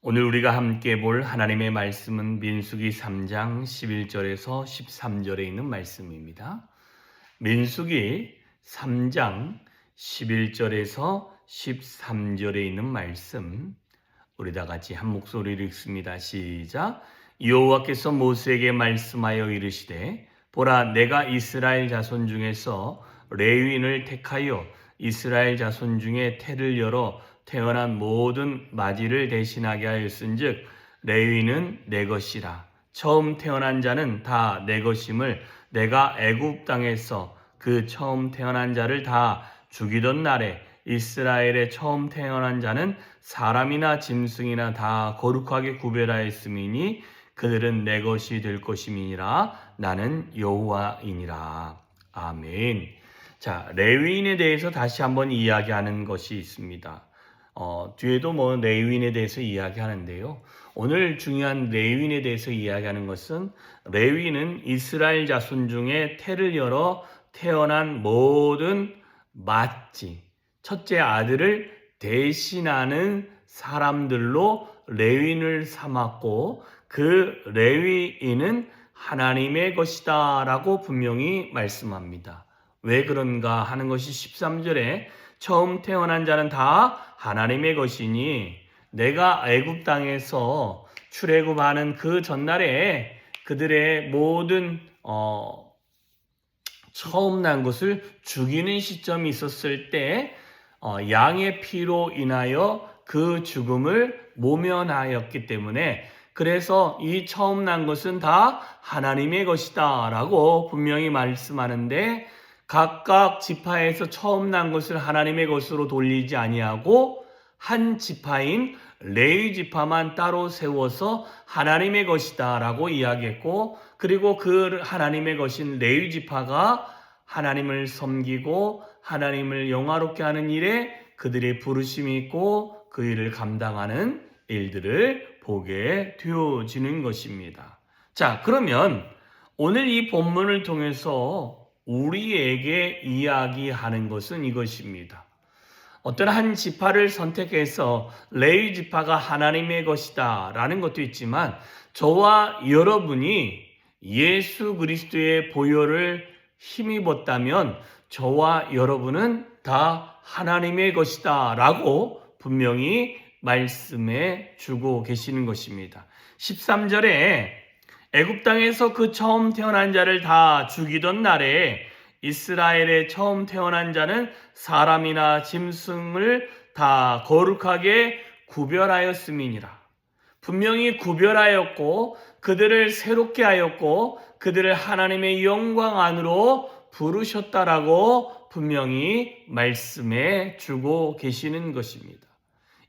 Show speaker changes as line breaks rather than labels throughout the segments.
오늘 우리가 함께 볼 하나님의 말씀은 민수기 3장 11절에서 13절에 있는 말씀입니다. 민수기 3장 11절에서 13절에 있는 말씀, 우리 다 같이 한 목소리로 읽습니다. 시작. 여호와께서 모세에게 말씀하여 이르시되 보라, 내가 이스라엘 자손 중에서 레위인을 택하여 이스라엘 자손 중에 태를 열어 태어난 모든 마지를 대신하게 하였은즉 레위는 내 것이라. 처음 태어난 자는 다 내 것임을 내가 애굽 땅에서 그 처음 태어난 자를 다 죽이던 날에 이스라엘의 처음 태어난 자는 사람이나 짐승이나 다 거룩하게 구별하였음이니 그들은 내 것이 될 것임이니라. 나는 여호와이니라. 아멘. 자, 레위인에 대해서 다시 한번 이야기하는 것이 있습니다. 뒤에도 레위인에 대해서 이야기하는데요. 오늘 중요한 레위인에 대해서 이야기하는 것은 레위인은 이스라엘 자손 중에 태를 열어 태어난 모든 맏지, 첫째 아들을 대신하는 사람들로 레위인을 삼았고 그 레위인은 하나님의 것이다 라고 분명히 말씀합니다. 왜 그런가 하는 것이 13절에 처음 태어난 자는 다 하나님의 것이니 내가 애굽 땅에서 출애굽하는 그 전날에 그들의 모든 처음 난 것을 죽이는 시점이 있었을 때 양의 피로 인하여 그 죽음을 모면하였기 때문에 그래서 이 처음 난 것은 다 하나님의 것이다 라고 분명히 말씀하는데 각각 지파에서 처음 난 것을 하나님의 것으로 돌리지 아니하고 한 지파인 레위 지파만 따로 세워서 하나님의 것이다 라고 이야기했고 그리고 그 하나님의 것인 레위 지파가 하나님을 섬기고 하나님을 영화롭게 하는 일에 그들의 부르심이 있고 그 일을 감당하는 일들을 보게 되어지는 것입니다. 자, 그러면 오늘 이 본문을 통해서 우리에게 이야기하는 것은 이것입니다. 어떤 한 지파를 선택해서 레위 지파가 하나님의 것이다 라는 것도 있지만 저와 여러분이 예수 그리스도의 보혈을 힘입었다면 저와 여러분은 다 하나님의 것이다 라고 분명히 말씀해 주고 계시는 것입니다. 13절에 애굽 땅에서 그 처음 태어난 자를 다 죽이던 날에 이스라엘의 처음 태어난 자는 사람이나 짐승을 다 거룩하게 구별하였음이니라. 분명히 구별하였고 그들을 새롭게 하였고 그들을 하나님의 영광 안으로 부르셨다라고 분명히 말씀해 주고 계시는 것입니다.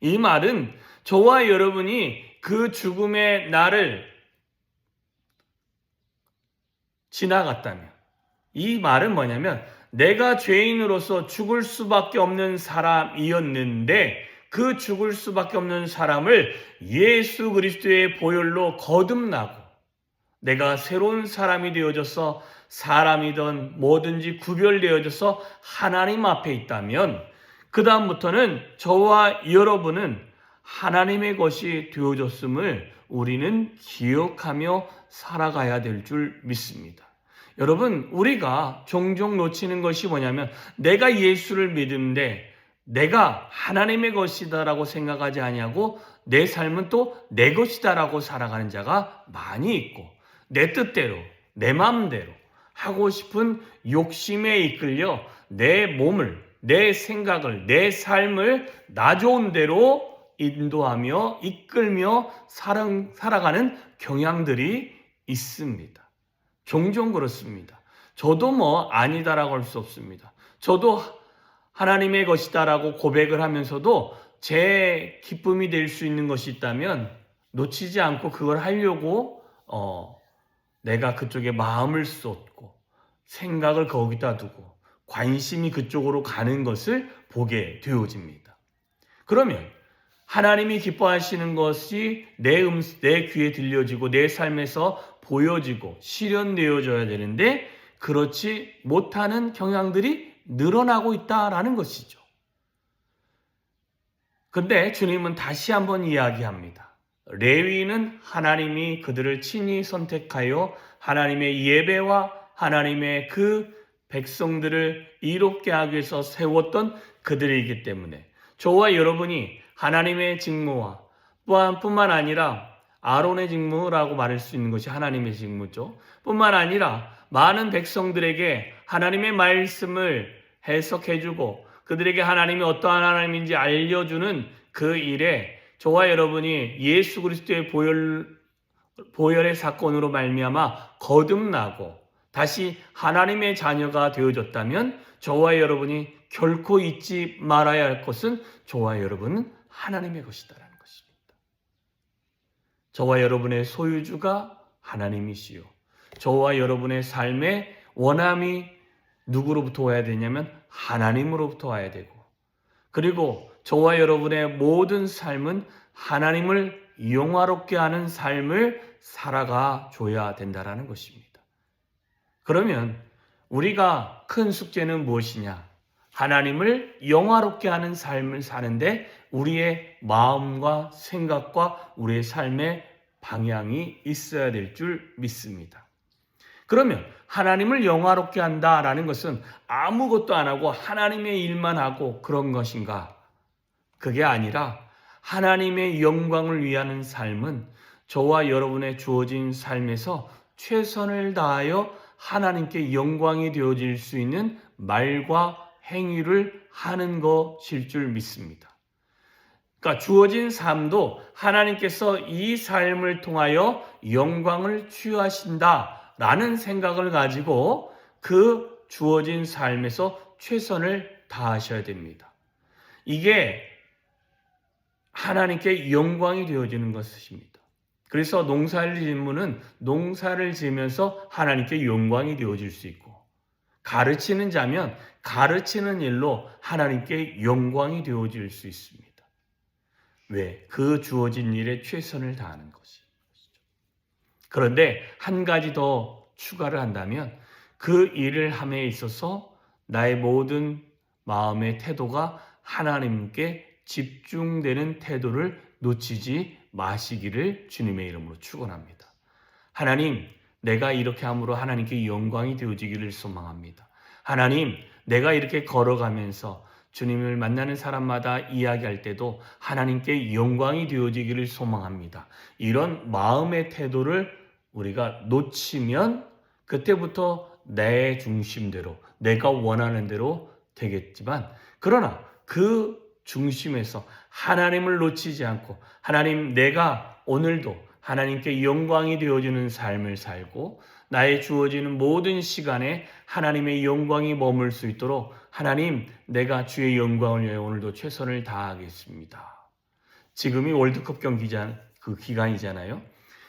이 말은 저와 여러분이 그 죽음의 날을 지나갔다면 이 말은 뭐냐면 내가 죄인으로서 죽을 수밖에 없는 사람이었는데 그 죽을 수밖에 없는 사람을 예수 그리스도의 보혈로 거듭나고 내가 새로운 사람이 되어져서 사람이든 뭐든지 구별되어져서 하나님 앞에 있다면 그 다음부터는 저와 여러분은 하나님의 것이 되어졌음을 우리는 기억하며 살아가야 될 줄 믿습니다. 여러분, 우리가 종종 놓치는 것이 뭐냐면 내가 예수를 믿는데 내가 하나님의 것이다라고 생각하지 아니하고 내 삶은 또 내 것이다라고 살아가는 자가 많이 있고 내 뜻대로 내 마음대로 하고 싶은 욕심에 이끌려 내 몸을 내 생각을 내 삶을 나 좋은 대로 인도하며 이끌며 살아가는 경향들이 있습니다. 종종 그렇습니다. 저도 아니다라고 할 수 없습니다. 저도 하나님의 것이다라고 고백을 하면서도 제 기쁨이 될 수 있는 것이 있다면 놓치지 않고 그걸 하려고 내가 그쪽에 마음을 쏟고 생각을 거기다 두고 관심이 그쪽으로 가는 것을 보게 되어집니다. 그러면 하나님이 기뻐하시는 것이 내 귀에 들려지고 내 삶에서 보여지고 실현되어져야 되는데 그렇지 못하는 경향들이 늘어나고 있다라는 것이죠. 근데 주님은 다시 한번 이야기합니다. 레위인은 하나님이 그들을 친히 선택하여 하나님의 예배와 하나님의 그 백성들을 이롭게 하기 위해서 세웠던 그들이기 때문에 저와 여러분이 하나님의 직무와 뿐만 아니라 아론의 직무라고 말할 수 있는 것이 하나님의 직무죠. 뿐만 아니라 많은 백성들에게 하나님의 말씀을 해석해주고 그들에게 하나님이 어떠한 하나님인지 알려주는 그 일에 저와 여러분이 예수 그리스도의 보혈의 사건으로 말미암아 거듭나고 다시 하나님의 자녀가 되어졌다면 저와 여러분이 결코 잊지 말아야 할 것은 저와 여러분은 하나님의 것이다라는 것입니다. 저와 여러분의 소유주가 하나님이시요. 저와 여러분의 삶의 원함이 누구로부터 와야 되냐면 하나님으로부터 와야 되고 그리고 저와 여러분의 모든 삶은 하나님을 영화롭게 하는 삶을 살아가 줘야 된다라는 것입니다. 그러면 우리가 큰 숙제는 무엇이냐? 하나님을 영화롭게 하는 삶을 사는데 우리의 마음과 생각과 우리의 삶의 방향이 있어야 될 줄 믿습니다. 그러면 하나님을 영화롭게 한다라는 것은 아무것도 안 하고 하나님의 일만 하고 그런 것인가? 그게 아니라 하나님의 영광을 위하는 삶은 저와 여러분의 주어진 삶에서 최선을 다하여 하나님께 영광이 되어질 수 있는 말과 행위를 하는 것일 줄 믿습니다. 그러니까 주어진 삶도 하나님께서 이 삶을 통하여 영광을 취하신다라는 생각을 가지고 그 주어진 삶에서 최선을 다하셔야 됩니다. 이게 하나님께 영광이 되어지는 것입니다. 그래서 농사를 짓는 농사를 지으면서 하나님께 영광이 되어질 수 있고 가르치는 자면 가르치는 일로 하나님께 영광이 되어질 수 있습니다. 왜? 그 주어진 일에 최선을 다하는 것이죠. 그런데 한 가지 더 추가를 한다면 그 일을 함에 있어서 나의 모든 마음의 태도가 하나님께 집중되는 태도를 놓치지 마시기를 주님의 이름으로 축원합니다. 하나님, 내가 이렇게 함으로 하나님께 영광이 되어지기를 소망합니다. 하나님, 내가 이렇게 걸어가면서 주님을 만나는 사람마다 이야기할 때도 하나님께 영광이 되어지기를 소망합니다. 이런 마음의 태도를 우리가 놓치면 그때부터 내 중심대로 내가 원하는 대로 되겠지만 그러나 그 중심에서 하나님을 놓치지 않고 하나님 내가 오늘도 하나님께 영광이 되어지는 삶을 살고 나의 주어지는 모든 시간에 하나님의 영광이 머물 수 있도록 하나님 내가 주의 영광을 위해 오늘도 최선을 다하겠습니다. 지금이 월드컵 그 기간이잖아요.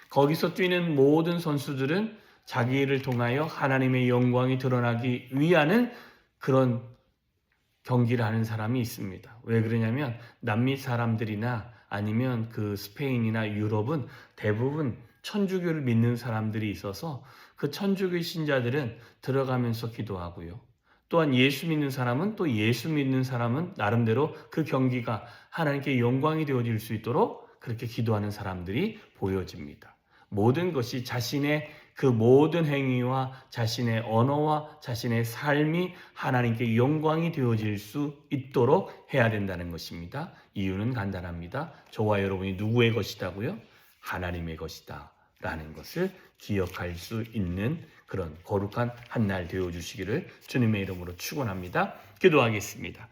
거기서 뛰는 모든 선수들은 자기를 통하여 하나님의 영광이 드러나기 위하는 그런 경기를 하는 사람이 있습니다. 왜 그러냐면 남미 사람들이나 아니면 그 스페인이나 유럽은 대부분 천주교를 믿는 사람들이 있어서 그 천주교 신자들은 들어가면서 기도하고요. 또한 예수 믿는 사람은 또 예수 믿는 사람은 나름대로 그 경기가 하나님께 영광이 되어질 수 있도록 그렇게 기도하는 사람들이 보여집니다. 모든 것이 자신의 그 모든 행위와 자신의 언어와 자신의 삶이 하나님께 영광이 되어질 수 있도록 해야 된다는 것입니다. 이유는 간단합니다. 저와 여러분이 누구의 것이다고요? 하나님의 것이다 라는 것을 기억할 수 있는 그런 거룩한 한 날 되어주시기를 주님의 이름으로 축원합니다. 기도하겠습니다.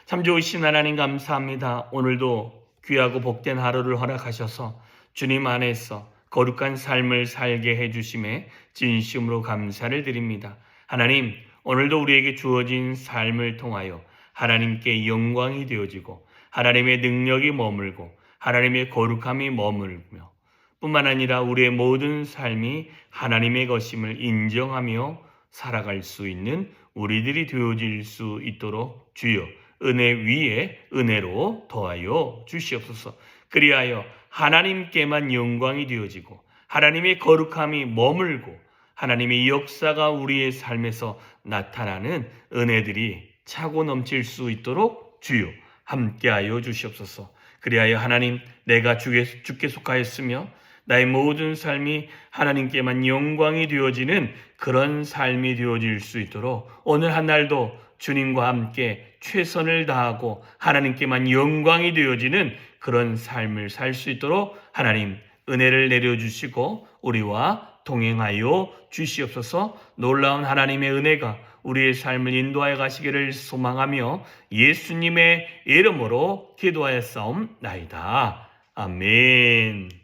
참 좋으신 하나님 감사합니다. 오늘도 귀하고 복된 하루를 허락하셔서 주님 안에서 거룩한 삶을 살게 해주심에 진심으로 감사를 드립니다. 하나님, 오늘도 우리에게 주어진 삶을 통하여 하나님께 영광이 되어지고 하나님의 능력이 머물고 하나님의 거룩함이 머물며 뿐만 아니라 우리의 모든 삶이 하나님의 것임을 인정하며 살아갈 수 있는 우리들이 되어질 수 있도록 주여 은혜 위에 은혜로 더하여 주시옵소서. 그리하여 하나님께만 영광이 되어지고 하나님의 거룩함이 머물고 하나님의 역사가 우리의 삶에서 나타나는 은혜들이 차고 넘칠 수 있도록 주여 함께하여 주시옵소서. 그리하여 하나님, 내가 주께 속하였으며 나의 모든 삶이 하나님께만 영광이 되어지는 그런 삶이 되어질 수 있도록 오늘 한 날도 주님과 함께 최선을 다하고 하나님께만 영광이 되어지는 그런 삶을 살 수 있도록 하나님 은혜를 내려주시고 우리와 동행하여 주시옵소서. 놀라운 하나님의 은혜가 우리의 삶을 인도하여 가시기를 소망하며 예수님의 이름으로 기도하였사옵나이다. 아멘.